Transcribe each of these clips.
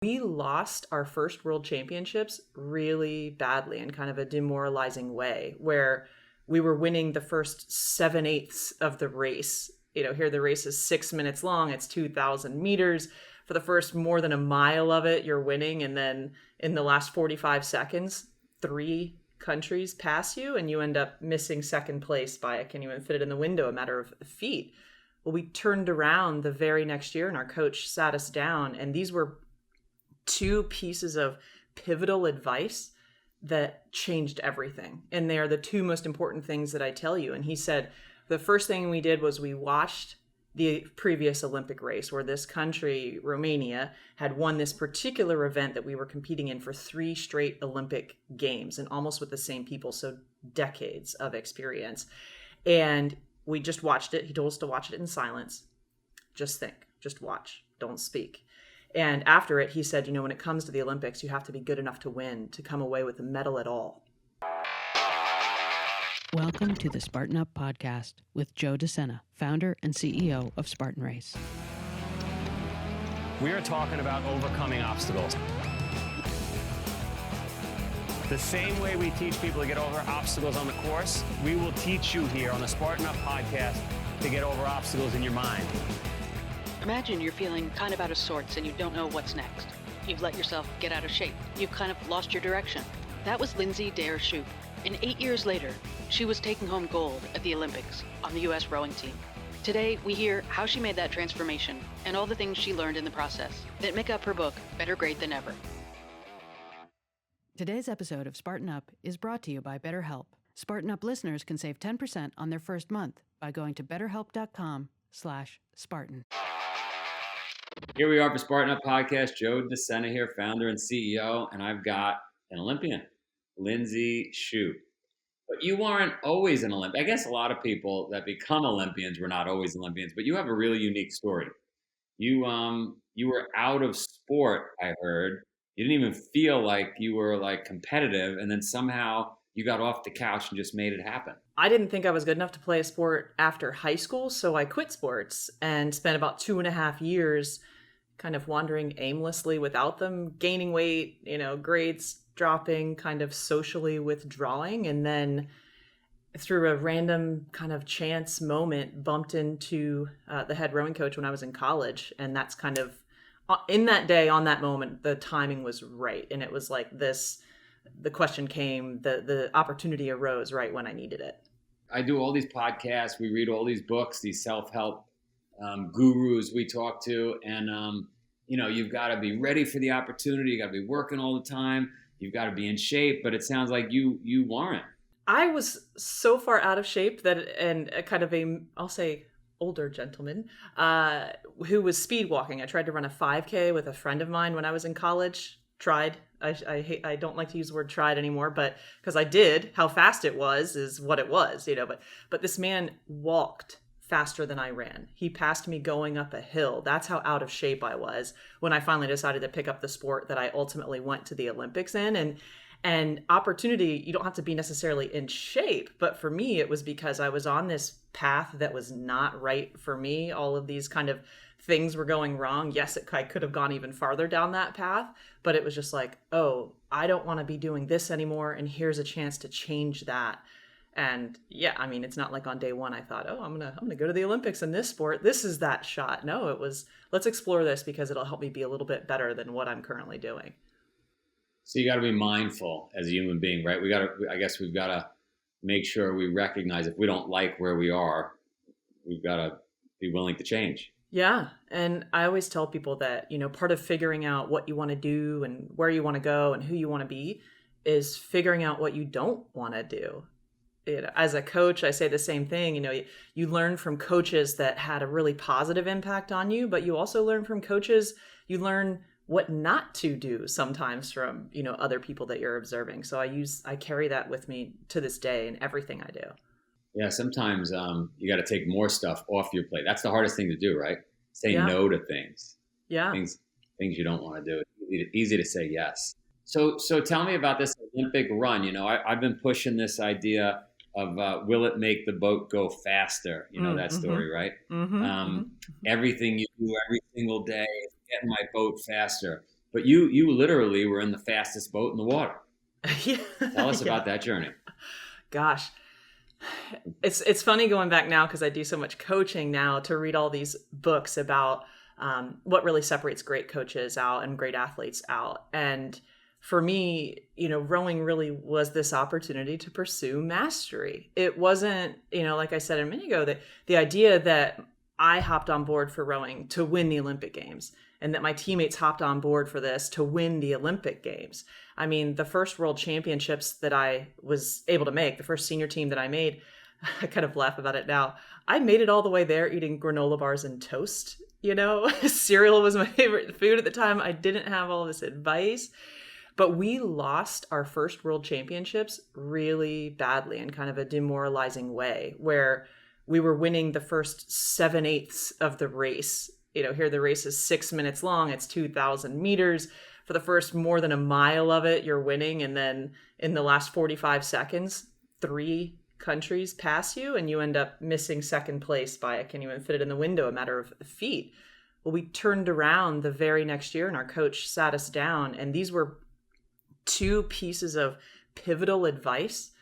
We lost our first world championships really badly in kind of a demoralizing way, where we were winning the first 7/8 of the race. Here the race is 6 minutes long. It's 2,000 meters. For the first more than a mile of it, you're winning. And then in the last 45 seconds, 3 countries pass you and you end up missing second place by, I can't even fit it in the window, a matter of feet. Well, we turned around the very next year and our coach sat us down, and these were 2 pieces of pivotal advice that changed everything. And they are the 2 most important things that I tell you. And he said, the first thing we did was we watched the previous Olympic race where this country, Romania, had won this particular event that we were competing in for 3 straight Olympic games, and almost with the same people. So decades of experience. And we just watched it. He told us to watch it in silence. Just think, just watch, don't speak. And after it, he said, when it comes to the Olympics, you have to be good enough to win, to come away with a medal at all. Welcome to the Spartan Up podcast with Joe De Sena, founder and CEO of Spartan Race. We are talking about overcoming obstacles. The same way we teach people to get over obstacles on the course, we will teach you here on the Spartan Up podcast to get over obstacles in your mind. Imagine you're feeling kind of out of sorts and you don't know what's next. You've let yourself get out of shape. You've kind of lost your direction. That was Lindsay Dare Shoop. And 8 years later, she was taking home gold at the Olympics on the U.S. rowing team. Today, we hear how she made that transformation and all the things she learned in the process that make up her book, Better Great Than Ever. Today's episode of Spartan Up is brought to you by BetterHelp. Spartan Up listeners can save 10% on their first month by going to betterhelp.com/Spartan. Here we are for Spartan Up Podcast. Joe De Sena here, founder and CEO, and I've got an Olympian, Lindsay Shoop. But you weren't always an Olympian. I guess a lot of people that become Olympians were not always Olympians, but you have a really unique story. You were out of sport, I heard. You didn't even feel like you were like competitive, and then somehow you got off the couch and just made it happen. I didn't think I was good enough to play a sport after high school, so I quit sports and spent about 2.5 years kind of wandering aimlessly without them, gaining weight, grades dropping, kind of socially withdrawing, and then through a random kind of chance moment bumped into the head rowing coach when I was in college. And that's kind of, in that day, on that moment, the timing was right. And it was like this, the question came, the opportunity arose right when I needed it. I do all these podcasts, we read all these books, these self-help gurus we talk to, and you've got to be ready for the opportunity, you got to be working all the time, you've got to be in shape, but it sounds like you weren't. I was so far out of shape that, and kind of I'll say older gentleman, who was speed walking. I tried to run a 5K with a friend of mine when I was in college. I don't like to use the word tried anymore, but because I did, how fast it was is what it was, but this man walked faster than I ran. He passed me going up a hill. That's how out of shape I was when I finally decided to pick up the sport that I ultimately went to the Olympics in. And opportunity, you don't have to be necessarily in shape, but for me, it was because I was on this path that was not right for me. All of these kind of things were going wrong. Yes, I could have gone even farther down that path, but it was just like, oh, I don't want to be doing this anymore. And here's a chance to change that. And yeah, I mean, it's not like on day one, I thought, oh, I'm going to go to the Olympics in this sport. This is that shot. No, it was, let's explore this because it'll help me be a little bit better than what I'm currently doing. So you got to be mindful as a human being, right? I guess we've got to make sure we recognize if we don't like where we are, we've got to be willing to change. Yeah. And I always tell people that, part of figuring out what you want to do and where you want to go and who you want to be is figuring out what you don't want to do. As a coach, I say the same thing. You learn from coaches that had a really positive impact on you, but you also learn from coaches, you learn what not to do sometimes from, other people that you're observing. So I carry that with me to this day in everything I do. Yeah, sometimes you got to take more stuff off your plate. That's the hardest thing to do, right? Say no to things. Yeah. Things you don't want to do. It's easy to say yes. So tell me about this Olympic run. I've been pushing this idea of will it make the boat go faster? That story, right? Everything you do every single day is getting my boat faster. But you literally were in the fastest boat in the water. Yeah. Tell us Yeah. about that journey. Gosh, it's funny going back now because I do so much coaching now to read all these books about what really separates great coaches out and great athletes out. And for me, rowing really was this opportunity to pursue mastery. It wasn't, like I said a minute ago, that the idea that I hopped on board for rowing to win the Olympic Games and that my teammates hopped on board for this to win the Olympic Games. I mean, the first world championships that I was able to make, the first senior team that I made, I kind of laugh about it now. I made it all the way there eating granola bars and toast. Cereal was my favorite food at the time. I didn't have all this advice. But we lost our first world championships really badly in kind of a demoralizing way, where we were winning the first 7/8 of the race. Here the race is 6 minutes long. It's 2,000 meters. For the first more than a mile of it, you're winning. And then in the last 45 seconds, 3 countries pass you and you end up missing second place by, I can't even fit it in the window, a matter of feet. Well, we turned around the very next year and our coach sat us down, and these were 2 pieces of pivotal advice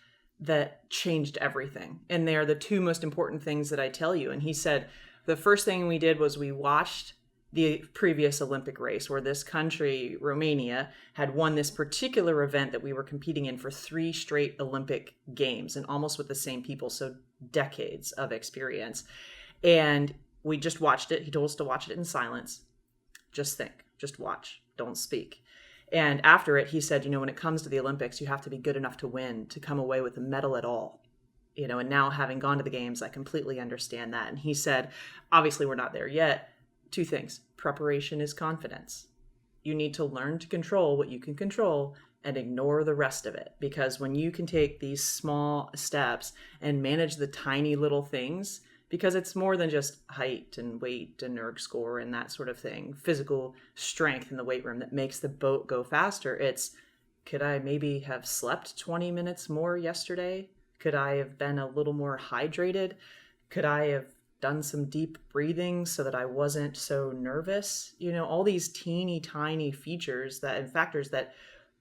that changed everything. And they are the 2 most important things that I tell you. And he said, the first thing we did was we watched the previous Olympic race where this country, Romania, had won this particular event that we were competing in for 3 straight Olympic Games, and almost with the same people. So decades of experience. And we just watched it. He told us to watch it in silence. Just think, just watch, don't speak. And after it, he said, when it comes to the Olympics, you have to be good enough to win, to come away with a medal at all. And now having gone to the games, I completely understand that. And he said, obviously we're not there yet. 2 things. Preparation is confidence. You need to learn to control what you can control and ignore the rest of it. Because when you can take these small steps and manage the tiny little things, because it's more than just height and weight and erg score and that sort of thing, physical strength in the weight room that makes the boat go faster. It's, could I maybe have slept 20 minutes more yesterday? Could I have been a little more hydrated? Could I have done some deep breathing so that I wasn't so nervous? All these teeny tiny features and factors, that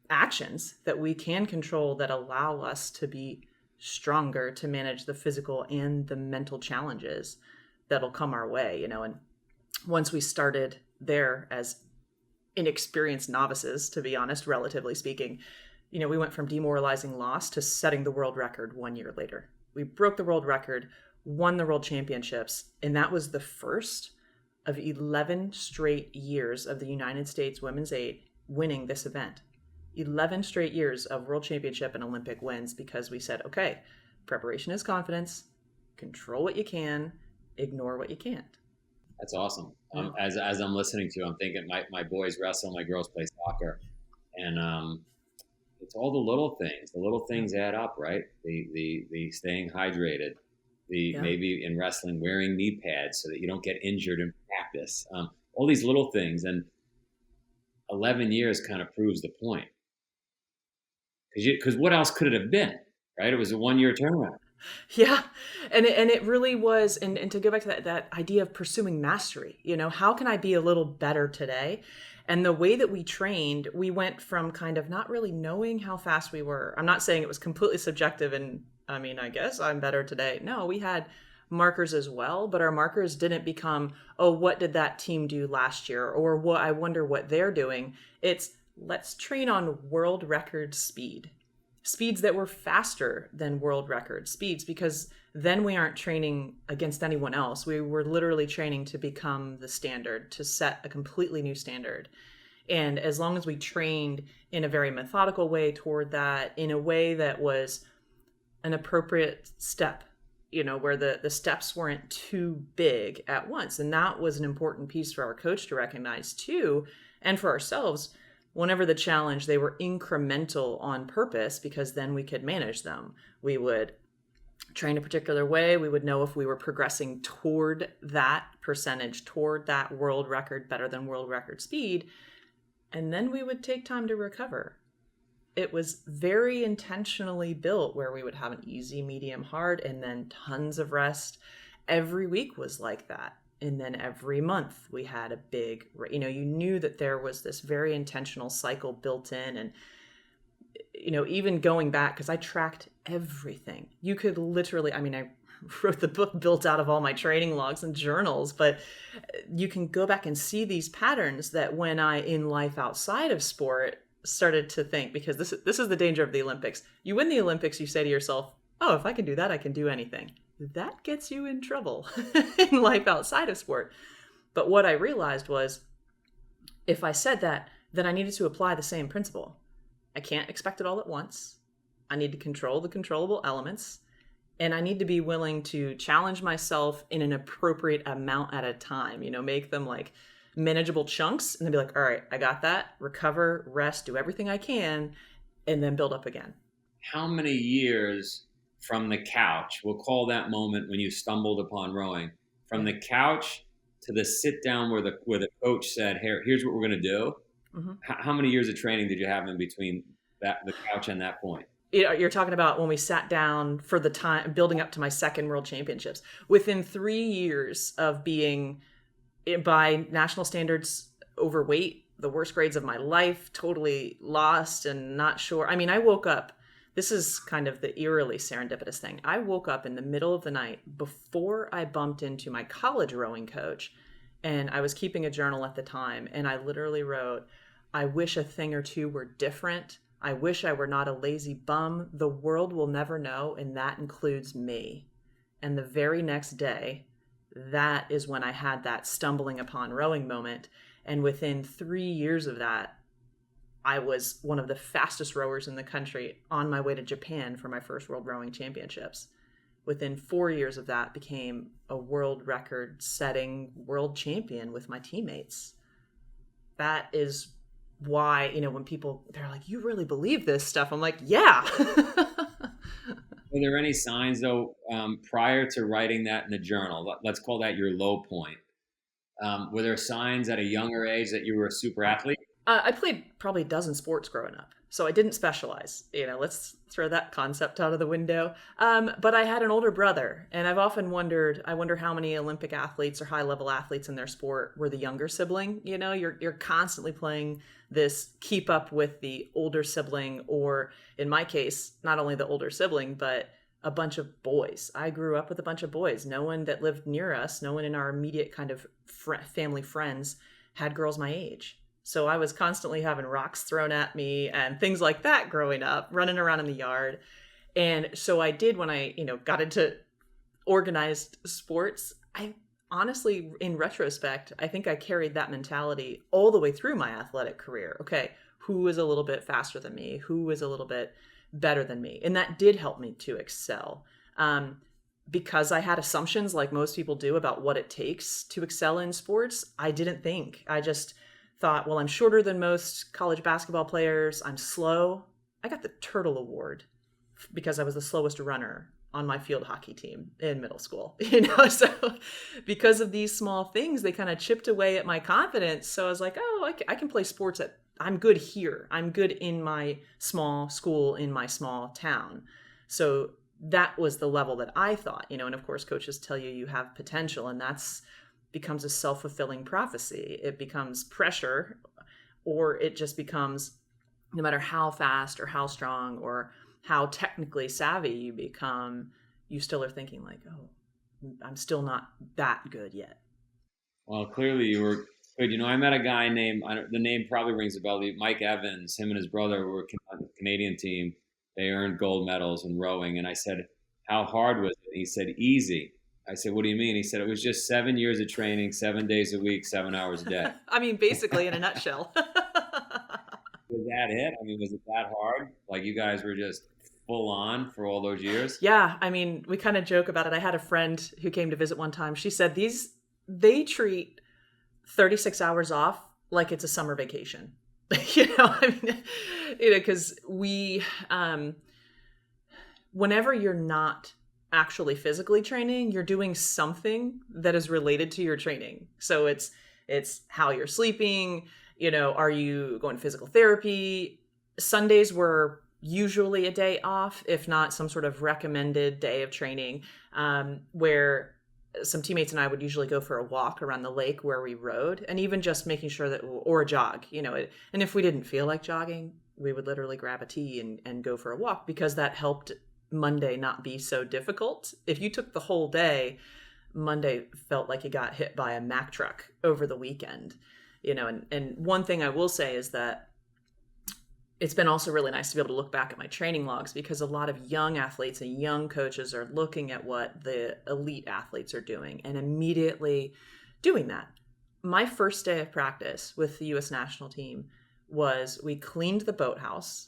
actions that we can control that allow us to be stronger to manage the physical and the mental challenges that'll come our way, and once we started there as inexperienced novices, to be honest, relatively speaking, we went from demoralizing loss to setting the world record 1 year later. We broke the world record, won the world championships, and that was the first of 11 straight years of the United States Women's 8 winning this event. 11 straight years of world championship and Olympic wins, because we said, okay, preparation is confidence, control what you can, ignore what you can't. That's awesome. As I'm listening to you, I'm thinking my boys wrestle, my girls play soccer, and it's all the little things. The little things add up, right? The staying hydrated, maybe in wrestling wearing knee pads so that you don't get injured in practice. All these little things, and 11 years kind of proves the point. Because what else could it have been, right? It was a 1 year turnaround. Yeah. And it really was. And to go back to that idea of pursuing mastery, how can I be a little better today? And the way that we trained, we went from kind of not really knowing how fast we were. I'm not saying it was completely subjective and I guess I'm better today. No, we had markers as well, but our markers didn't become, oh, what did that team do last year? Or what, I wonder what they're doing. It's, let's train on world record speeds that were faster than world record speeds, because then we aren't training against anyone else. We were literally training to become the standard, to set a completely new standard. And as long as we trained in a very methodical way toward that, in a way that was an appropriate step, where the steps weren't too big at once. And that was an important piece for our coach to recognize too, and for ourselves. Whenever the challenge, they were incremental on purpose, because then we could manage them. We would train a particular way. We would know if we were progressing toward that percentage, toward that world record, better than world record speed. And then we would take time to recover. It was very intentionally built, where we would have an easy, medium, hard, and then tons of rest. Every week was like that. And then every month we had a big, you knew that there was this very intentional cycle built in. And, even going back, because I tracked everything. You could literally, I wrote the book built out of all my training logs and journals, but you can go back and see these patterns that when I, in life outside of sport, started to think, because this is the danger of the Olympics. You win the Olympics, you say to yourself, oh, if I can do that, I can do anything. That gets you in trouble in life outside of sport. But what I realized was, if I said that, then I needed to apply the same principle. I can't expect it all at once. I need to control the controllable elements. And I need to be willing to challenge myself in an appropriate amount at a time, make them like manageable chunks and then be like, all right, I got that, recover, rest, do everything I can, and then build up again. How many years from the couch, we'll call that moment when you stumbled upon rowing, from the couch to the sit down where the coach said, here's what we're going to do. Mm-hmm. How many years of training did you have in between the couch and that point? You're talking about when we sat down for the time building up to my second world championships. Within 3 years of being, by national standards, overweight, the worst grades of my life, totally lost and not sure. I woke up. This is kind of the eerily serendipitous thing. I woke up in the middle of the night before I bumped into my college rowing coach, and I was keeping a journal at the time, and I literally wrote, I wish a thing or two were different. I wish I were not a lazy bum. The world will never know, and that includes me. And the very next day, that is when I had that stumbling upon rowing moment. And within 3 years of that, I was one of the fastest rowers in the country on my way to Japan for my first World Rowing Championships. Within 4 years of that, became a world record setting world champion with my teammates. That is why, when people, they're like, you really believe this stuff? I'm like, yeah. Were there any signs though, prior to writing that in the journal, let's call that your low point, were there signs at a younger age that you were a super athlete? I played probably a dozen sports growing up, so I didn't specialize. Let's throw that concept out of the window. But I had an older brother, and I've often wondered, I wonder how many Olympic athletes or high-level athletes in their sport were the younger sibling. You're constantly playing this keep up with the older sibling, or in my case, not only the older sibling, but a bunch of boys. I grew up with a bunch of boys. No one that lived near us, no one in our immediate kind of family friends had girls my age. So I was constantly having rocks thrown at me and things like that growing up, running around in the yard. And so I did, when I, got into organized sports, I honestly, in retrospect, I think I carried that mentality all the way through my athletic career. Okay, who was a little bit faster than me? Who was a little bit better than me? And that did help me to excel. Because I had assumptions like most people do about what it takes to excel in sports, I didn't think. I just thought, well, I'm shorter than most college basketball players. I'm slow. I got the Turtle Award because I was the slowest runner on my field hockey team in middle school. So because of these small things, they kind of chipped away at my confidence. So I was like, oh, I can play sports I'm good here. I'm good in my small school, in my small town. So that was the level that I thought, and of course, coaches tell you have potential, and that's becomes a self-fulfilling prophecy. It becomes pressure, or it just becomes, no matter how fast or how strong or how technically savvy you become, you still are thinking like, oh, I'm still not that good yet. Well, clearly you were good. I met a guy named, the name probably rings a bell, Mike Evans. Him and his brother were on the Canadian team. They earned gold medals in rowing. And I said, how hard was it? He said, easy. I said, what do you mean? He said, it was just 7 years of training, 7 days a week, 7 hours a day. Basically in a nutshell. Was that it? Was it that hard? Like you guys were just full on for all those years? Yeah. We kind of joke about it. I had a friend who came to visit one time. She said they treat 36 hours off like it's a summer vacation. Because we, whenever you're not actually physically training, you're doing something that is related to your training. So it's how you're sleeping, are you going to physical therapy? Sundays were usually a day off, if not some sort of recommended day of training, where some teammates and I would usually go for a walk around the lake where we rode, and even just making sure that, or a jog, and if we didn't feel like jogging, we would literally grab a tea and go for a walk, because that helped Monday not be so difficult. If you took the whole day, Monday felt like you got hit by a Mack truck over the weekend, and one thing I will say is that it's been also really nice to be able to look back at my training logs, because a lot of young athletes and young coaches are looking at what the elite athletes are doing and immediately doing that. My first day of practice with the U.S. national team was, we cleaned the boathouse.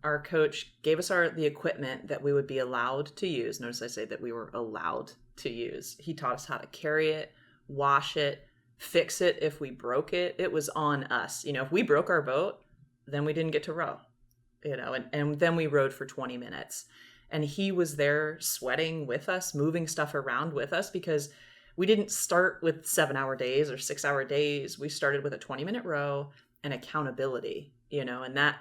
Our coach gave us the equipment that we would be allowed to use. Notice I say that we were allowed to use. He taught us how to carry it, wash it, fix it if we broke it. It was on us. If we broke our boat, then we didn't get to row, and then we rowed for 20 minutes. And he was there sweating with us, moving stuff around with us, because we didn't start with 7-hour days or 6-hour days. We started with a 20-minute row and accountability, and that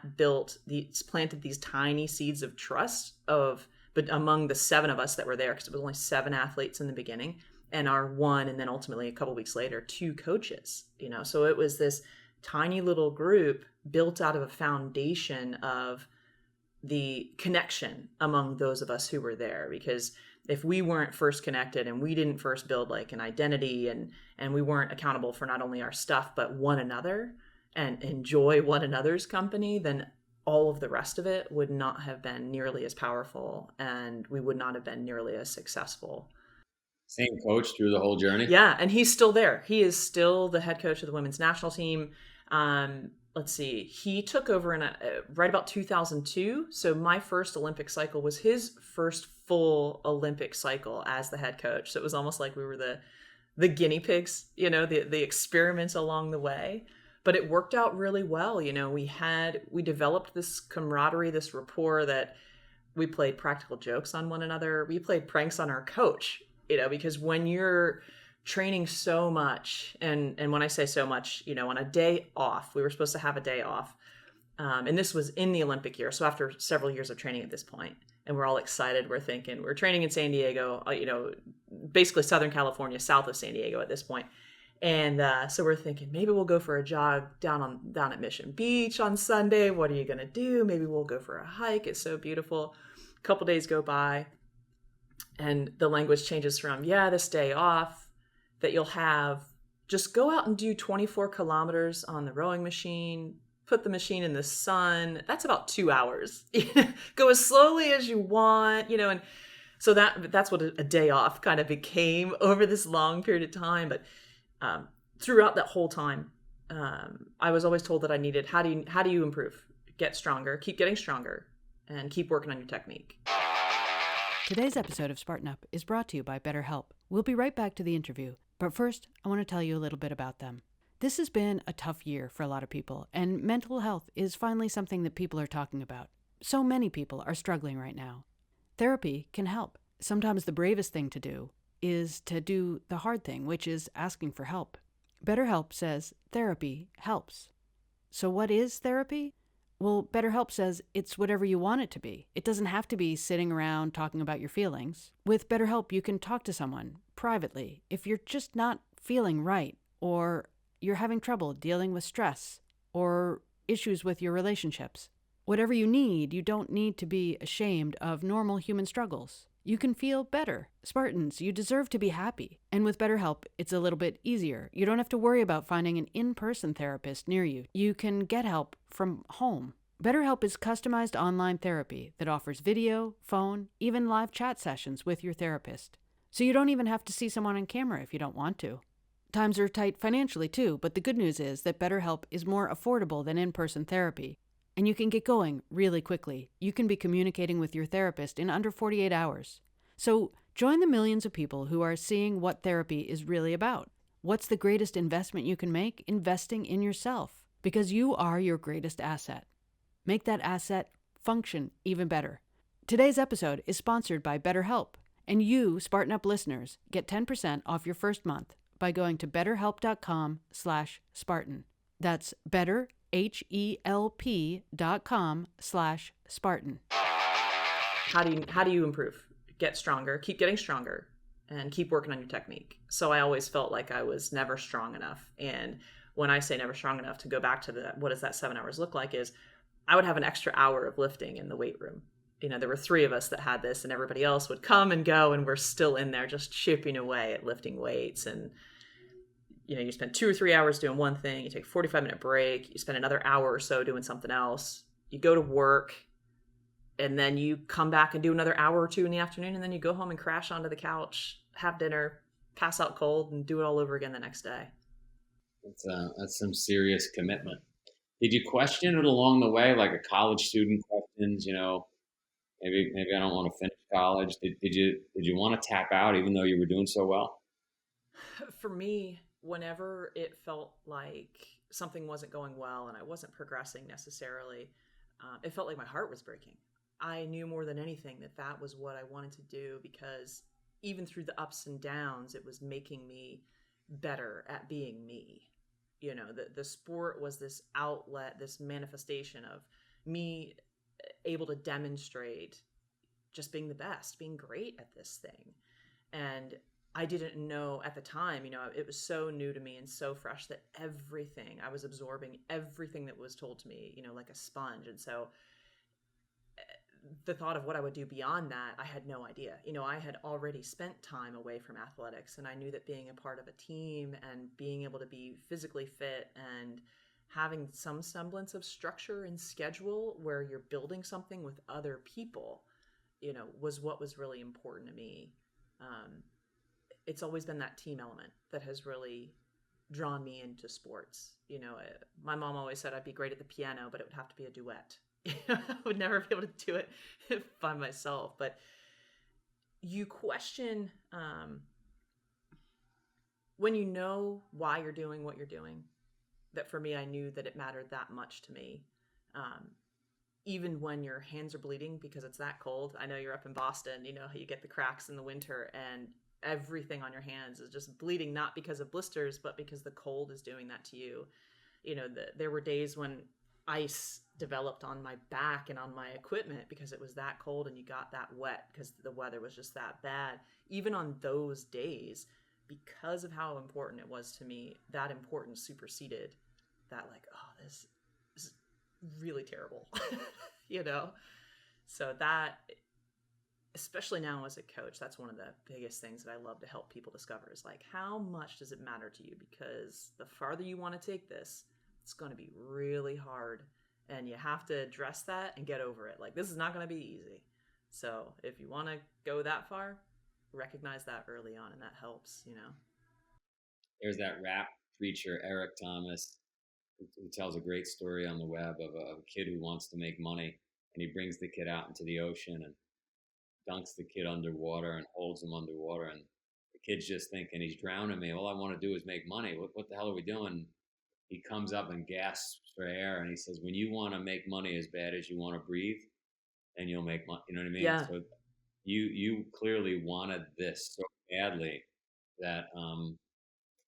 planted these tiny seeds of trust but among the 7 of us that were there, because it was only 7 athletes in the beginning, and our 1, and then ultimately a couple weeks later, 2 coaches, so it was this tiny little group built out of a foundation of the connection among those of us who were there. Because if we weren't first connected and we didn't first build like an identity, and we weren't accountable for not only our stuff, but one another, and enjoy one another's company, then all of the rest of it would not have been nearly as powerful, and we would not have been nearly as successful. Same coach through the whole journey? Yeah, and he's still there. He is still the head coach of the women's national team. Let's see, he took over in right about 2002. So my first Olympic cycle was his first full Olympic cycle as the head coach. So it was almost like we were the guinea pigs, the experiments along the way. But it worked out really well. We developed this camaraderie, this rapport, that we played practical jokes on one another. We played pranks on our coach, because when you're training so much, and when I say so much, on a day off, we were supposed to have a day off, and this was in the Olympic year, so after several years of training at this point, and we're all excited. We're thinking we're training in San Diego, basically Southern California, south of San Diego at this point, and so we're thinking maybe we'll go for a jog down at Mission Beach on Sunday. What are you gonna do? Maybe we'll go for a hike. It's so beautiful. A couple days go by, and the language changes from, this day off that you'll have, just go out and do 24 kilometers on the rowing machine, put the machine in the sun. That's about 2 hours. Go as slowly as you want, and so that's what a day off kind of became over this long period of time. But throughout that whole time, I was always told that I needed, how do you improve? Get stronger, keep getting stronger, and keep working on your technique. Today's episode of Spartan Up is brought to you by BetterHelp. We'll be right back to the interview, but first, I want to tell you a little bit about them. This has been a tough year for a lot of people, and mental health is finally something that people are talking about. So many people are struggling right now. Therapy can help. Sometimes the bravest thing to do is to do the hard thing, which is asking for help. BetterHelp says therapy helps. So what is therapy? Well, BetterHelp says it's whatever you want it to be. It doesn't have to be sitting around talking about your feelings. With BetterHelp, you can talk to someone privately if you're just not feeling right, or you're having trouble dealing with stress or issues with your relationships. Whatever you need, you don't need to be ashamed of normal human struggles. You can feel better. Spartans, you deserve to be happy. And with BetterHelp, it's a little bit easier. You don't have to worry about finding an in-person therapist near you. You can get help from home. BetterHelp is customized online therapy that offers video, phone, even live chat sessions with your therapist. So you don't even have to see someone on camera if you don't want to. Times are tight financially too, but the good news is that BetterHelp is more affordable than in-person therapy. And you can get going really quickly. You can be communicating with your therapist in under 48 hours. So join the millions of people who are seeing what therapy is really about. What's the greatest investment you can make? Investing in yourself, because you are your greatest asset. Make that asset function even better. Today's episode is sponsored by BetterHelp, and you, Spartan Up listeners, get 10% off your first month by going to betterhelp.com/Spartan. That's better, HELP.com/Spartan. How do you improve? Get stronger, keep getting stronger, and keep working on your technique. So I always felt like I was never strong enough. And when I say never strong enough, to go back to what does that 7 hours look like, is I would have an extra hour of lifting in the weight room. There were 3 of us that had this, and everybody else would come and go, and we're still in there just chipping away at lifting weights. And you spend 2 or 3 hours doing one thing, you take a 45-minute break, you spend another hour or so doing something else, you go to work, and then you come back and do another hour or 2 in the afternoon, and then you go home and crash onto the couch, have dinner, pass out cold, and do it all over again the next day. That's some serious commitment. Did you question it along the way, like a college student questions? Maybe I don't want to finish college. Did you want to tap out even though you were doing so well? For me, whenever it felt like something wasn't going well and I wasn't progressing necessarily, it felt like my heart was breaking. I knew more than anything that was what I wanted to do, because even through the ups and downs, it was making me better at being me. The sport was this outlet, this manifestation of me able to demonstrate just being the best, being great at this thing. And I didn't know at the time, it was so new to me and so fresh that I was absorbing everything that was told to me, like a sponge. And so the thought of what I would do beyond that, I had no idea. I had already spent time away from athletics, and I knew that being a part of a team and being able to be physically fit and having some semblance of structure and schedule where you're building something with other people, was what was really important to me. It's always been that team element that has really drawn me into sports. My mom always said I'd be great at the piano, but it would have to be a duet. I would never be able to do it by myself. But you question when you know why you're doing what you're doing. That for me, I knew that it mattered that much to me. Even when your hands are bleeding because it's that cold. I know you're up in Boston, you get the cracks in the winter and everything on your hands is just bleeding, not because of blisters, but because the cold is doing that to you. There were days when ice developed on my back and on my equipment because it was that cold and you got that wet because the weather was just that bad. Even on those days, because of how important it was to me, that importance superseded that, like, oh, this is really terrible, So that, especially now as a coach, that's one of the biggest things that I love to help people discover is, like, how much does it matter to you? Because the farther you want to take this, it's going to be really hard, and you have to address that and get over it. Like, this is not going to be easy. So if you want to go that far, recognize that early on, and that helps, There's that rap preacher, Eric Thomas, who tells a great story on the web of a kid who wants to make money, and he brings the kid out into the ocean and dunks the kid underwater and holds him underwater, and the kid's just thinking, he's drowning me. All I want to do is make money. What the hell are we doing? He comes up and gasps for air, and he says, when you want to make money as bad as you want to breathe, then you'll make money. You know what I mean? Yeah. So you clearly wanted this so badly that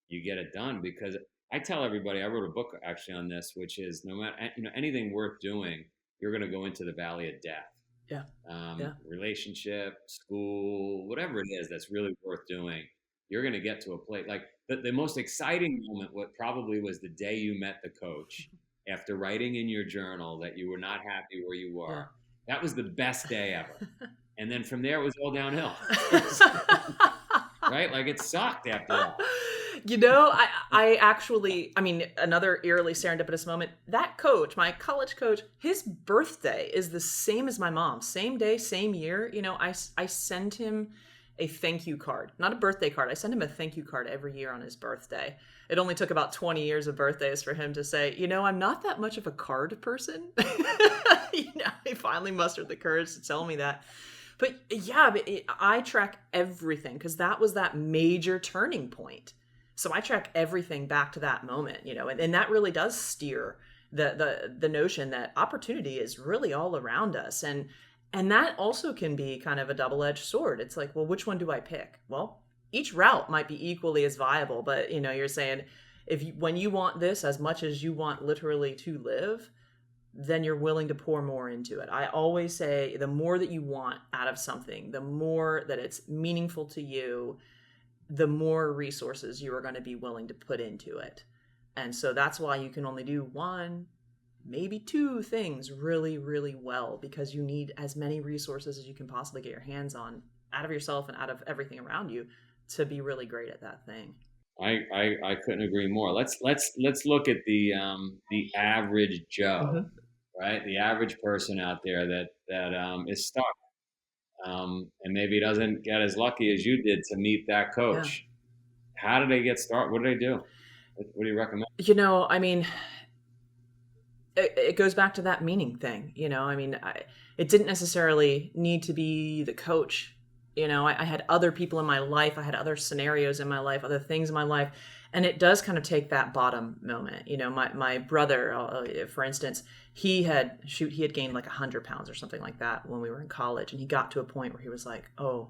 you get it done. Because I tell everybody, I wrote a book actually on this, which is no matter anything worth doing, you're going to go into the valley of death. Yeah. Relationship, school, whatever it is that's really worth doing, you're going to get to a place like the most exciting moment. What probably was the day you met the coach after writing in your journal that you were not happy where you were. Yeah. That was the best day ever. And then from there, it was all downhill. Right? Like, it sucked after that. I actually, another eerily serendipitous moment, that coach, my college coach, his birthday is the same as my mom. Same day, same year. I send him a thank you card, not a birthday card. I send him a thank you card every year on his birthday. It only took about 20 years of birthdays for him to say, I'm not that much of a card person. He finally mustered the courage to tell me that. But yeah, I track everything because that was that major turning point. So I track everything back to that moment, and that really does steer the notion that opportunity is really all around us. And that also can be kind of a double-edged sword. It's like, well, which one do I pick? Well, each route might be equally as viable, but you're saying when you want this as much as you want literally to live, then you're willing to pour more into it. I always say the more that you want out of something, the more that it's meaningful to you, the more resources you are going to be willing to put into it. And so that's why you can only do one, maybe two things really, really well, because you need as many resources as you can possibly get your hands on out of yourself and out of everything around you to be really great at that thing. I couldn't agree more. Let's look at the average Joe, right? The average person out there that is stuck, and maybe doesn't get as lucky as you did to meet that coach. Yeah. How do they get started? What do they do? What do you recommend? I mean, it goes back to that meaning thing. It didn't necessarily need to be the coach. I had other people in my life. I had other scenarios in my life, other things in my life. And it does kind of take that bottom moment. My brother, for instance, he had gained like 100 pounds or something like that when we were in college. And he got to a point where he was like, oh,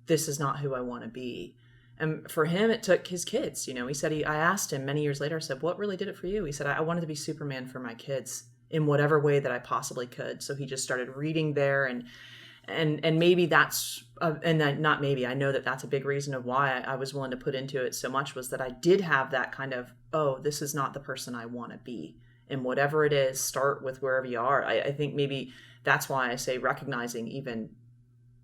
this is not who I want to be. And for him, it took his kids. He said, I asked him many years later, I said, what really did it for you? He said, I wanted to be Superman for my kids in whatever way that I possibly could. So he just started reading there and maybe that's, not maybe, I know that that's a big reason of why I was willing to put into it so much, was that I did have that kind of, oh, this is not the person I want to be. And whatever it is, start with wherever you are. I think maybe that's why I say recognizing even,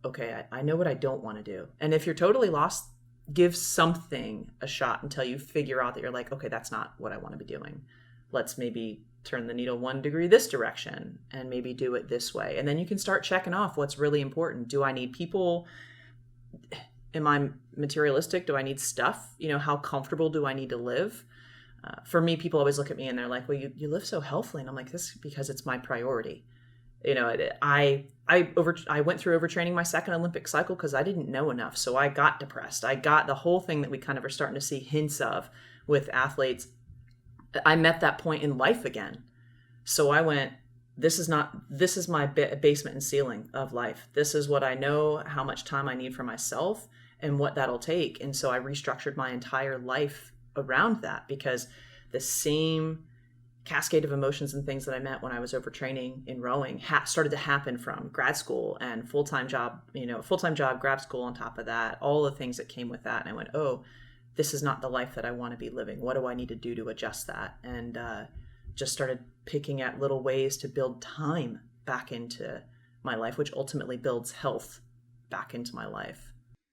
okay, I know what I don't want to do. And if you're totally lost, give something a shot until you figure out that you're like, okay, that's not what I want to be doing. Let's maybe turn the needle 1 degree this direction and maybe do it this way. And then you can start checking off what's really important. Do I need people? Am I materialistic? Do I need stuff? How comfortable do I need to live? For me, people always look at me and they're like, well, you live so healthily. And I'm like, this is because it's my priority. I went through overtraining my second Olympic cycle because I didn't know enough. So I got depressed. I got the whole thing that we kind of are starting to see hints of with athletes. I met that point in life again. So I went, this is my basement and ceiling of life. This is what I know, how much time I need for myself and what that'll take. And so I restructured my entire life around that, because the same cascade of emotions and things that I met when I was overtraining in rowing started to happen from grad school and full-time job, grad school on top of that, all the things that came with that. And I went, oh, this is not the life that I want to be living. What do I need to do to adjust that? And just started picking at little ways to build time back into my life, which ultimately builds health back into my life.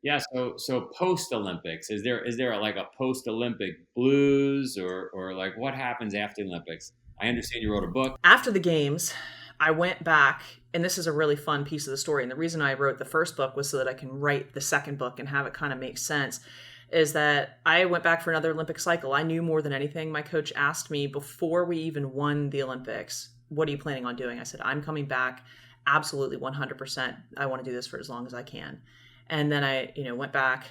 Yeah. So post Olympics, is there like a post Olympic blues or like what happens after the Olympics? I understand you wrote a book. After the games, I went back, and this is a really fun piece of the story. And the reason I wrote the first book was so that I can write the second book and have it kind of make sense. Is that I went back for another Olympic cycle. I knew more than anything. My coach asked me before we even won the Olympics, what are you planning on doing? I said, I'm coming back. Absolutely 100%. I want to do this for as long as I can. And then I, went back,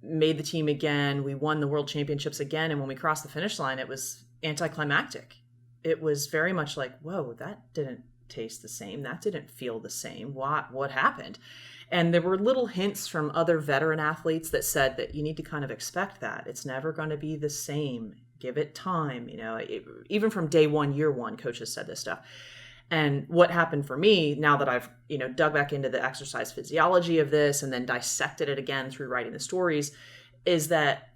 made the team again. We won the world championships again. And when we crossed the finish line, it was anticlimactic. It was very much like, whoa, that didn't taste the same. That didn't feel the same. What happened? And there were little hints from other veteran athletes that said that you need to kind of expect that. It's never going to be the same. Give it time. Even from day one, year one, coaches said this stuff. And what happened for me, now that I've, dug back into the exercise physiology of this and then dissected it again through writing the stories, is that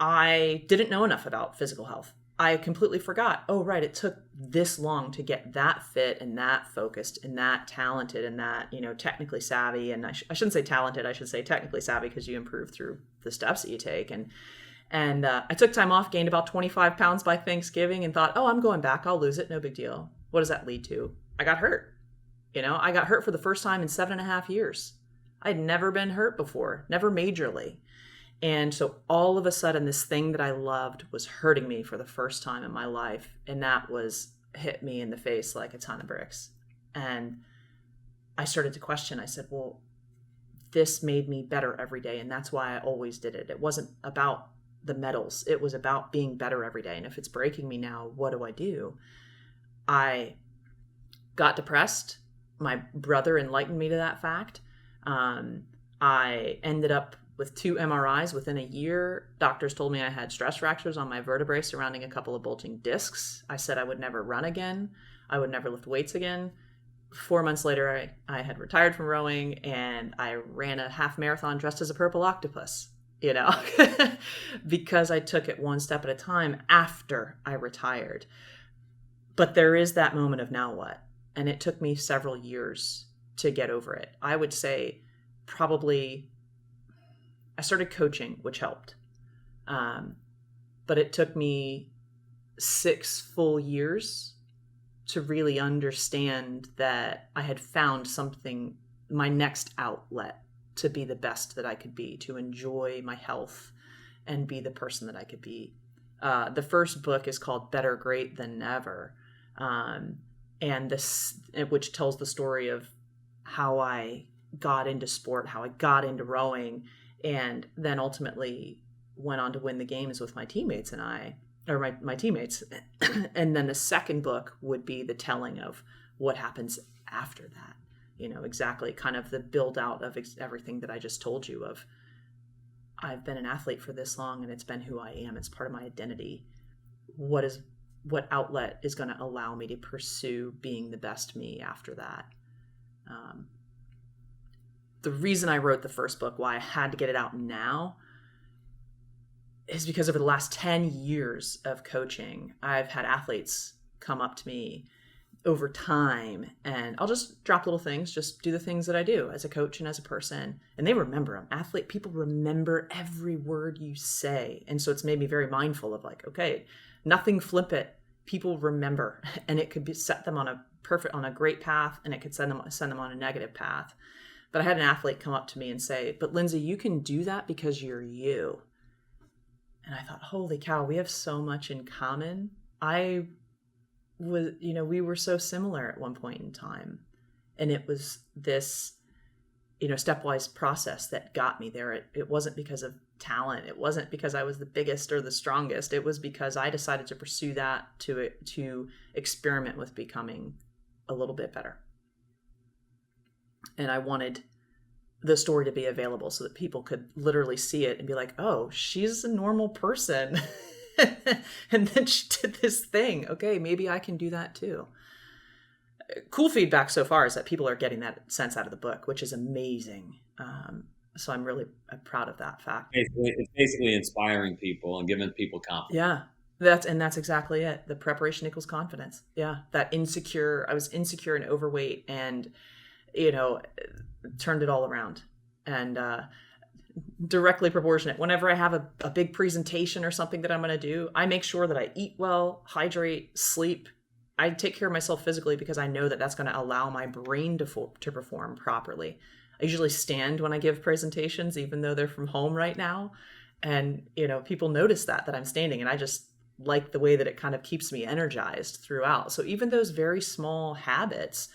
I didn't know enough about physical health. I completely forgot, oh, right, it took this long to get that fit and that focused and that talented and that, technically savvy. And I shouldn't say talented, I should say technically savvy, because you improve through the steps that you take. And I took time off, gained about 25 pounds by Thanksgiving and thought, oh, I'm going back. I'll lose it. No big deal. What does that lead to? I got hurt. I got hurt for the first time in 7.5 years. I'd never been hurt before, never majorly. And so all of a sudden, this thing that I loved was hurting me for the first time in my life. And that hit me in the face like a ton of bricks. And I started to question. I said, well, this made me better every day. And that's why I always did it. It wasn't about the medals. It was about being better every day. And if it's breaking me now, what do I do? I got depressed. My brother enlightened me to that fact. I ended up with 2 MRIs within a year. Doctors told me I had stress fractures on my vertebrae surrounding a couple of bulging discs. I said I would never run again. I would never lift weights again. 4 months later, I had retired from rowing, and I ran a half marathon dressed as a purple octopus, because I took it one step at a time after I retired. But there is that moment of now what? And it took me several years to get over it. I would say probably I started coaching, which helped. But it took me 6 full years to really understand that I had found something, my next outlet to be the best that I could be, to enjoy my health and be the person that I could be. The first book is called Better Great Than Never. Which tells the story of how I got into sport, how I got into rowing, and then ultimately went on to win the games with my teammates my teammates. And then the second book would be the telling of what happens after that, exactly kind of the build out of everything that I just told you of. I've been an athlete for this long, and it's been who I am. It's part of my identity. What outlet is going to allow me to pursue being the best me after that? The reason I wrote the first book, why I had to get it out now, is because over the last 10 years of coaching, I've had athletes come up to me over time, and I'll just drop little things, just do the things that I do as a coach and as a person. And they remember them. People remember every word you say. And so it's made me very mindful of okay, nothing flippant. People remember, and it could set them on a great path, and it could send them on a negative path. But I had an athlete come up to me and say, "But Lindsay, you can do that because you're you." And I thought, holy cow, we have so much in common. We were so similar at one point in time. And it was this, stepwise process that got me there. It wasn't because of talent. It wasn't because I was the biggest or the strongest. It was because I decided to pursue that, to experiment with becoming a little bit better. And I wanted the story to be available so that people could literally see it and be like, oh, she's a normal person. And then she did this thing. Okay, maybe I can do that too. Cool feedback so far is that people are getting that sense out of the book, which is amazing. So I'm really proud of that fact. It's basically inspiring people and giving people confidence. Yeah, that's exactly it. The preparation equals confidence. Yeah, I was insecure and overweight, and turned it all around. And directly proportionate. Whenever I have a big presentation or something that I'm going to do, I make sure that I eat well, hydrate, sleep. I take care of myself physically because I know that that's going to allow my brain to perform properly. I usually stand when I give presentations, even though they're from home right now. And, people notice that I'm standing, and I just like the way that it kind of keeps me energized throughout. So even those very small habits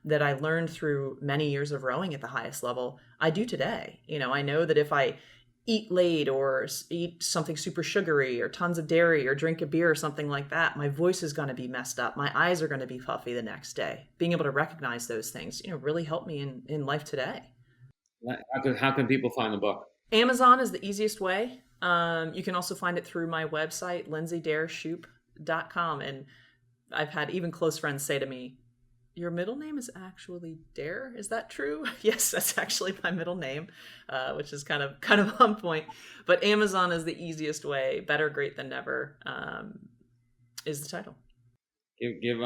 that I learned through many years of rowing at the highest level, I do today. I know that if I eat late or eat something super sugary or tons of dairy or drink a beer or something like that, my voice is going to be messed up. My eyes are going to be puffy the next day. Being able to recognize those things, really helped me in life today. How can people find the book? Amazon is the easiest way. You can also find it through my website, lindsaydareshoop.com. And I've had even close friends say to me, "Your middle name is actually Dare? Is that true?" Yes, that's actually my middle name, which is kind of on point. But Amazon is the easiest way. Better Great Than Never is the title. Give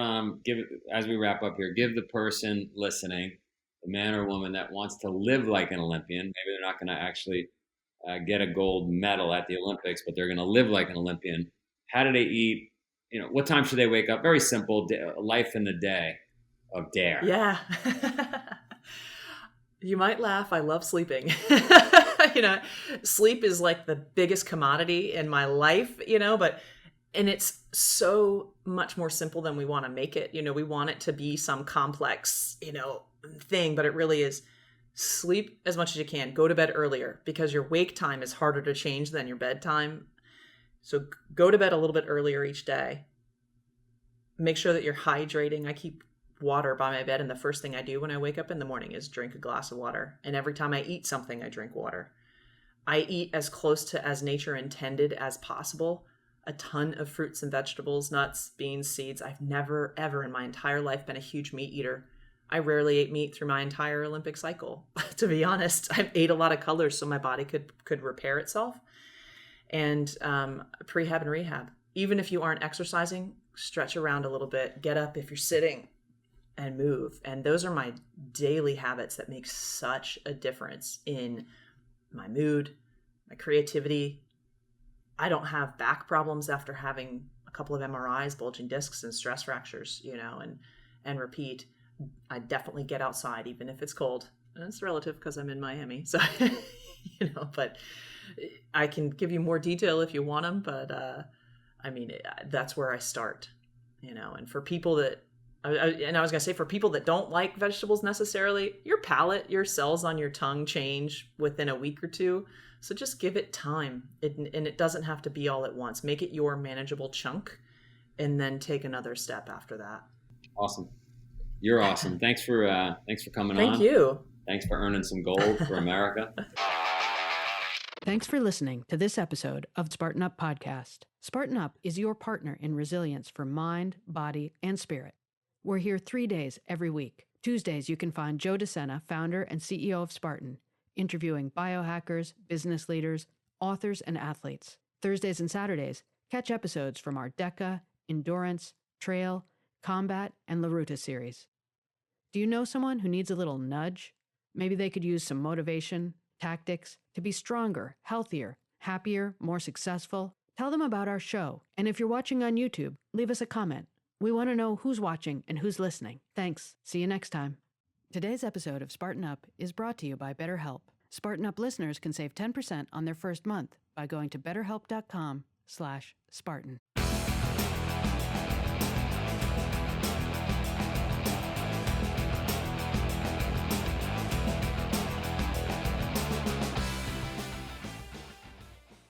as we wrap up here, give the person listening, the man or woman that wants to live like an Olympian. Maybe they're not going to actually get a gold medal at the Olympics, but they're going to live like an Olympian. How do they eat? What time should they wake up? Very simple. Life in the day of Dare. Yeah. You might laugh. I love sleeping. Sleep is like the biggest commodity in my life, and it's so much more simple than we want to make it. We want it to be some complex, thing, but it really is sleep as much as you can. Go to bed earlier because your wake time is harder to change than your bedtime. So go to bed a little bit earlier each day. Make sure that you're hydrating. I keep water by my bed, and the first thing I do when I wake up in the morning is drink a glass of water. And every time I eat something, I drink water. I eat as close to as nature intended as possible. a ton of fruits and vegetables, nuts, beans, seeds. I've never, ever in my entire life been a huge meat eater. I rarely ate meat through my entire Olympic cycle. To be honest, I ate a lot of colors so my body could repair itself. And prehab and rehab. Even if you aren't exercising, stretch around a little bit, get up if you're sitting, and move. And those are my daily habits that make such a difference in my mood, my creativity. I don't have back problems after having a couple of MRIs, bulging discs and stress fractures, and repeat. I definitely get outside, even if it's cold. And it's relative because I'm in Miami. So, but I can give you more detail if you want them. But that's where I start, and for people that, and I was going to say, for people that don't like vegetables necessarily, your palate, your cells on your tongue change within a week or two. So just give it time. And it doesn't have to be all at once. Make it your manageable chunk and then take another step after that. Awesome. You're awesome. Thanks for coming on. Thank you. Thanks for earning some gold for America. Thanks for listening to this episode of Spartan Up Podcast. Spartan Up is your partner in resilience for mind, body, and spirit. We're here 3 days every week. Tuesdays, you can find Joe De Sena, founder and CEO of Spartan, interviewing biohackers, business leaders, authors, and athletes. Thursdays and Saturdays, catch episodes from our DECA, Endurance, Trail, Combat, and La Ruta series. Do you know someone who needs a little nudge? Maybe they could use some motivation, tactics to be stronger, healthier, happier, more successful. Tell them about our show. And if you're watching on YouTube, leave us a comment. We want to know who's watching and who's listening. Thanks. See you next time. Today's episode of Spartan Up is brought to you by BetterHelp. Spartan Up listeners can save 10% on their first month by going to betterhelp.com/Spartan.